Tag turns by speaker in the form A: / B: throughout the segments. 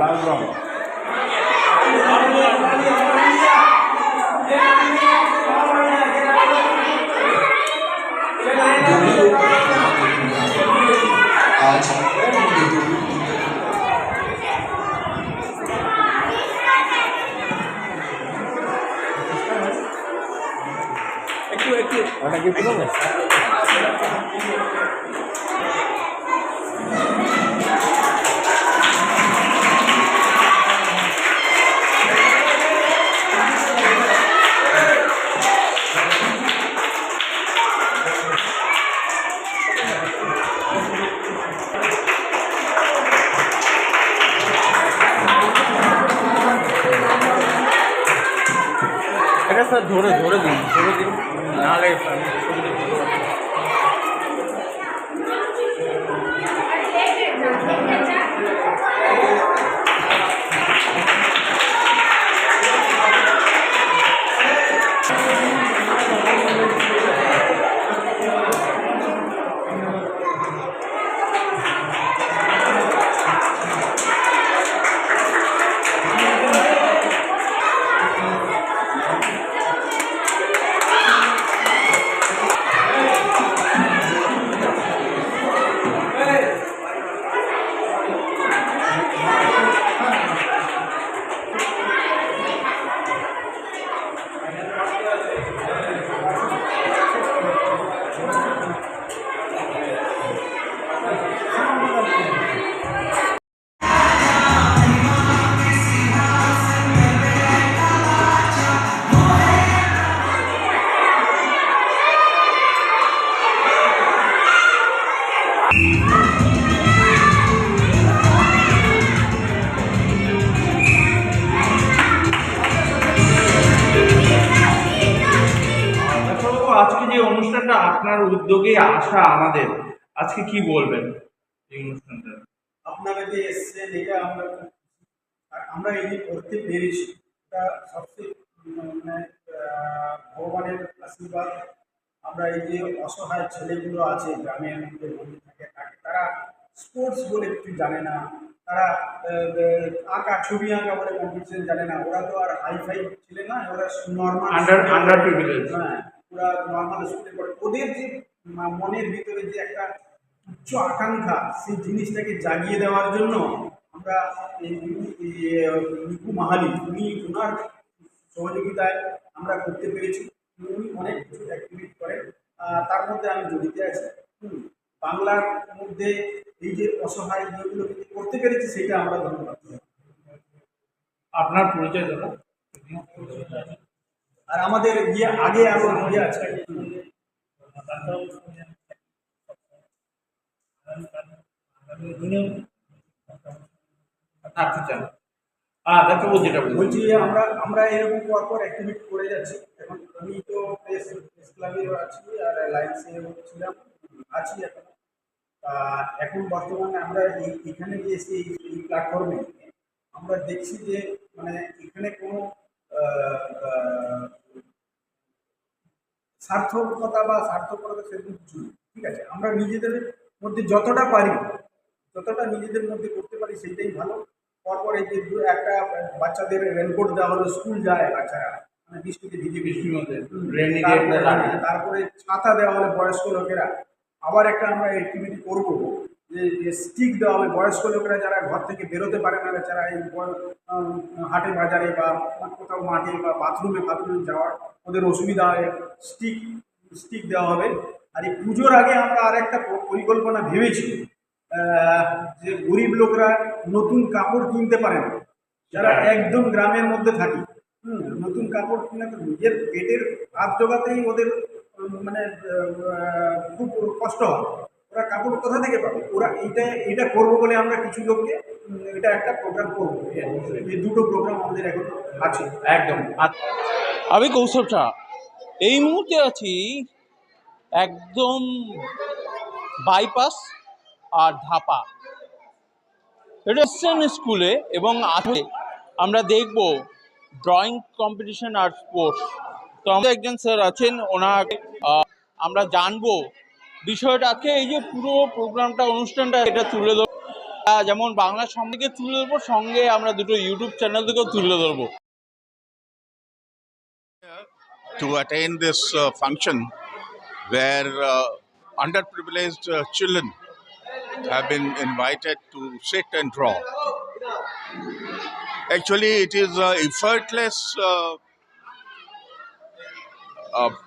A: লাল রং একটু পুরো এটা স্যার ধরে দিন নাহলে আজকে যে অনুষ্ঠানটা আপনার উদ্যোগে আসা আমাদের আজকে কি বলবেন এই অনুষ্ঠানটা?
B: আপনারা যে এসছেন এটা আমরা এই যে করতে পেরেছি এটা সবচেয়ে মানে ভগবানের আশীর্বাদ। আমরা এই যে অসহায় ছেলেগুলো আছে গ্রামের মধ্যে বন্ধু থাকে তারা স্পোর্টস বলে কিছু জানে না, তারা ছবি আঁকা বলে কম্পিটিশন জানে না, ওরা তো আর হাইফাই ছেলে না, ওরা নর্মাল
A: আন্ডার প্রিভিলেজ।
B: হ্যাঁ, ওরা নর্মাল স্কুলে পড়ে। ওদের যে মনের ভিতরে যে একটা উচ্চ আকাঙ্ক্ষা সেই জিনিসটাকে জাগিয়ে দেওয়ার জন্য আমরা নিকু মাহালি ওনার সহযোগিতায় আমরা করতে পেরেছি। উনি অনেক কিছু অ্যাক্টিভিটি করেন, তার মধ্যে আমি জড়িত আছি। বাংলার মধ্যে এই যে অসহায় ইয়েগুলো করতে পেরেছি সেটা আমরা ধন্যবাদ।
A: আপনার পরিচয় দাদা?
B: আর আমাদের গিয়ে আগে আরো ইয়ে আছে
A: থাকতে চান? দেখো যেটা
B: বলছি আমরা এরকম পরপর অ্যাক্টিভিটি করে যাচ্ছি। এখন আমি তো প্রেস ক্লাবে আছি আর লাইন্সে ছিলাম, আছি এখন। এখন বর্তমানে আমরা এখানে যে এসে এই প্ল্যাটফর্মে আমরা দেখছি যে মানে এখানে কোনো সার্থকতা সেরকম কিছু নেই। ঠিক আছে, আমরা নিজেদের মধ্যে যতটা পারি যতটা নিজেদের মধ্যে করতে পারি সেইটাই ভালো। পরপর এই যে একটা বাচ্চাদের রেনকোট দেওয়া হলো, স্কুল যায় বাচ্চারা মানে বৃষ্টিতে
A: বৃষ্টির মধ্যে
B: তারপরে ছাতা দেওয়া হলে বয়স্ক লোকেরা। আবার একটা আমরা অ্যাক্টিভিটি করবো যে স্টিক দেওয়া হবে বয়স্ক লোকেরা যারা ঘর থেকে বেরোতে পারে না, যারা এই হাটে বাজারে বা কোথাও মাঠে বা বাথরুমে যাওয়ার ওদের অসুবিধা হয়, স্টিক দেওয়া হবে। আর এই পুজোর আগে আমরা আর একটা পরিকল্পনা ভেবেছি যে গরিব লোকরা নতুন কাপড় কিনতে পারে না, যারা একদম গ্রামের মধ্যে থাকে, নতুন কাপড় কিনে তো নিজের পেটের ভাত জোগাতেই ওদের মানে খুব কষ্ট হয়। ওরা কাপড় কোথা থেকে পাবে? ওরা এইটা করবো বলে আমরা কিছু লোককে এটা এটা একটা প্রোগ্রাম করবো। এই দুটো প্রোগ্রাম আমাদের এখন আছে।
A: একদম। আমি কৌশব শাহ এই মুহূর্তে আছি একদম বাইপাস আর ধাপা রেস্টার্ন স্কুলে, এবং আজকে আমরা দেখব ড্রয়িং কম্পিটিশন আর স্পোর্টস। তো আমাদের একজন স্যার আছেন, ওনাকে আমরা জানবো বিষয়টা। আজকে এই যে পুরো প্রোগ্রামটা, অনুষ্ঠানটা, এটা তুলে ধরবো, যেমন বাংলা সঙ্গে তুলে ধরবো, সঙ্গে আমরা দুটো ইউটিউব চ্যানেল থেকেও তুলে ধরবো।
C: To attend this function where underprivileged children have been invited to sit and draw. Actually, it is an effortless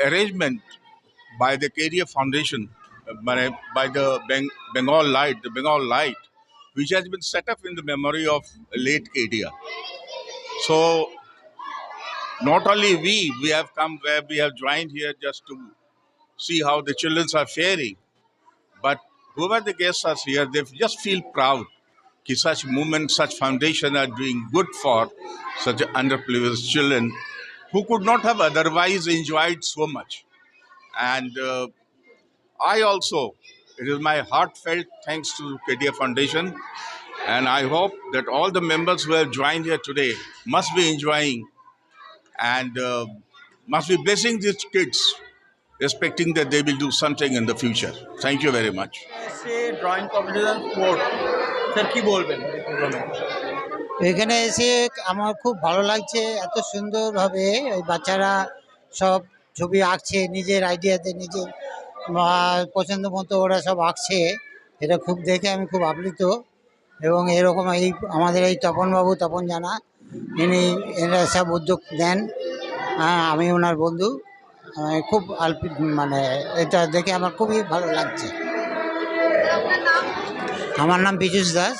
C: arrangement by the KDF Foundation, by the Bengal Light, which has been set up in the memory of late KDF. So, not only we have come where we have joined here just to see how the children are faring, but whoever the guests are here, they just feel proud that such movements, such foundation are doing good for such underprivileged children who could not have otherwise enjoyed so much. And I also, it is my heartfelt thanks to KDF Foundation, and I hope that all the members who have joined here today must be enjoying and must be blessing these kids, expecting that they will do something in the future. Thank you very much.
A: Drawing competition sports, sir কি বলবেন এই প্রোগ্রামে?
D: এখানে এসে আমার খুব ভালো লাগছে, এত সুন্দরভাবে ওই বাচ্চারা সব ছবি আঁকছে নিজের আইডিয়াতে, নিজের পছন্দ মতো ওরা সব আঁকছে। এটা খুব দেখে আমি খুব আপ্লুত। এবং এরকম এই আমাদের এই তপন জানা, এরা সব উদ্যোগ দেন। আমি ওনার বন্ধু, খুব মানে এটা দেখে আমার খুবই ভালো লাগছে। আমার নাম পীযূষ দাস।